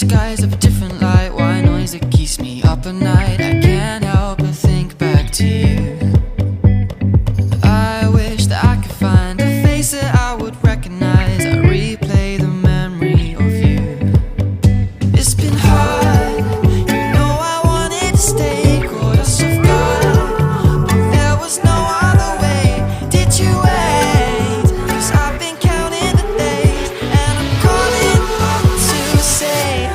skies of a different light, white noise that keeps me up at night. I can't help but think back to you. I wish that I could find a face that I would recognize. I replay the memory of you. It's been hard, you know I wanted to stay, caught us off guard, but there was no other way. Did you wait? 'Cause I've been counting the days, and I'm calling up to say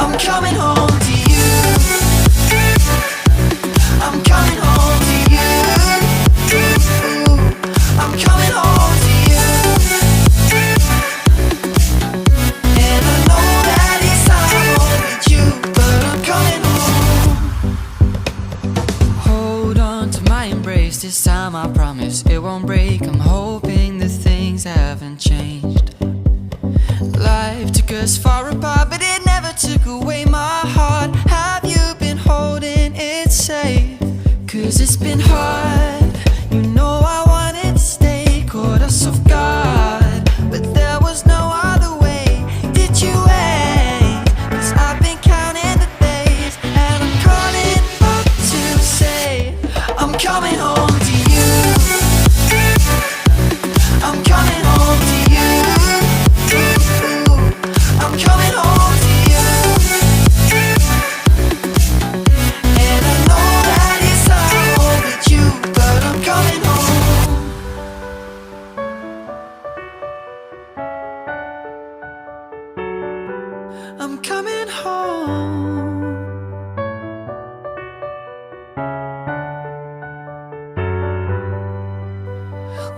I'm coming home to you. I'm coming home to you. I'm coming home to you. And I know that it's hard with you, but I'm coming home. Hold on to my embrace, this time I promise it won't break. I'm hoping that things haven't changed. Life took us far apart, but it never took away my heart. Have you been holding it safe? 'Cause it's been hard, you know I wanted to stay, caught us off guard, but there was no other way. Did you wait? 'Cause I've been counting the days, and I'm calling up to say I'm coming home to you. I'm coming home to you. I'm coming home to you. And I know that it's hard with you, but I'm coming home. I'm coming home.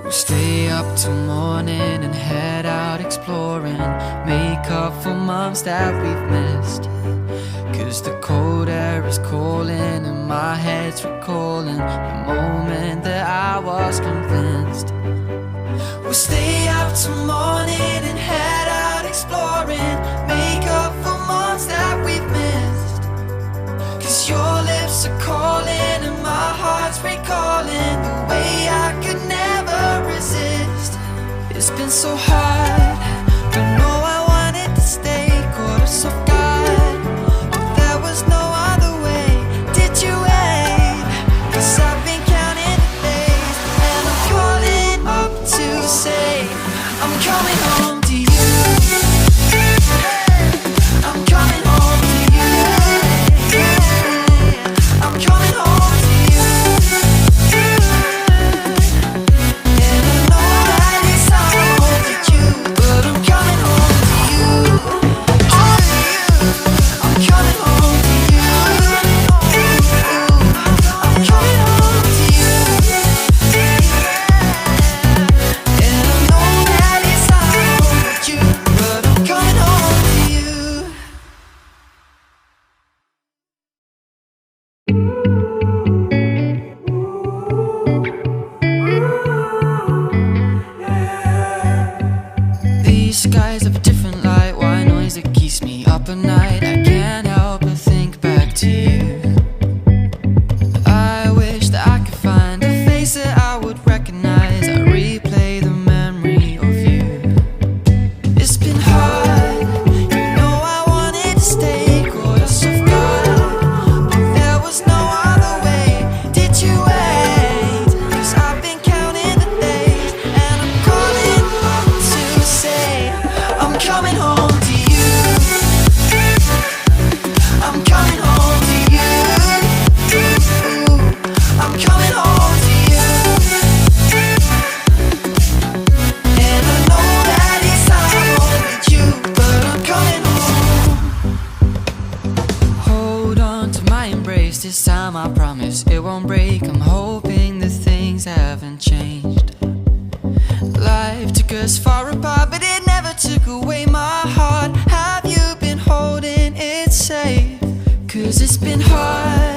We'll stay up till morning and head out exploring, make up for months that we've missed. 'Cause the cold air is calling and my head's recalling the moment that I was convinced. We'll stay up till morning and head out exploring, make up for months that we've missed. 'Cause your lips are calling and my heart's recalling the way I could never resist. It's been so hard, but no, I wanted to stay, caught us off guard, but there was no other way. Did you wait? 'Cause I've been counting the days, and I'm calling up to say I'm coming home to you. I'm coming home to you. I'm coming home to you. And I know that it's hard with you, but I'm coming home to you. I'm coming home to you. I'm coming home to you. And I know that it's hard with you, but I'm coming home to you. These skies of a different light, white noise that keeps me up at night. I can't help but think back to you. I wish that I could find a face that I would recognize. I replay the memory of you. It's been hard, you know I wanted to stay, caught us off guard, but there was no other way. Did you wait? 'Cause I've been counting the days, and I'm calling up to say I'm coming home to you. I'm coming home to you. I'm coming home to you. And I know that it's hard with you, but I'm coming home. Hold on to my embrace, this time I promise it won't break. I'm hoping that things haven't changed. Life took us far apart, but it never took away my heart. Have you been holding it safe? 'Cause it's been hard,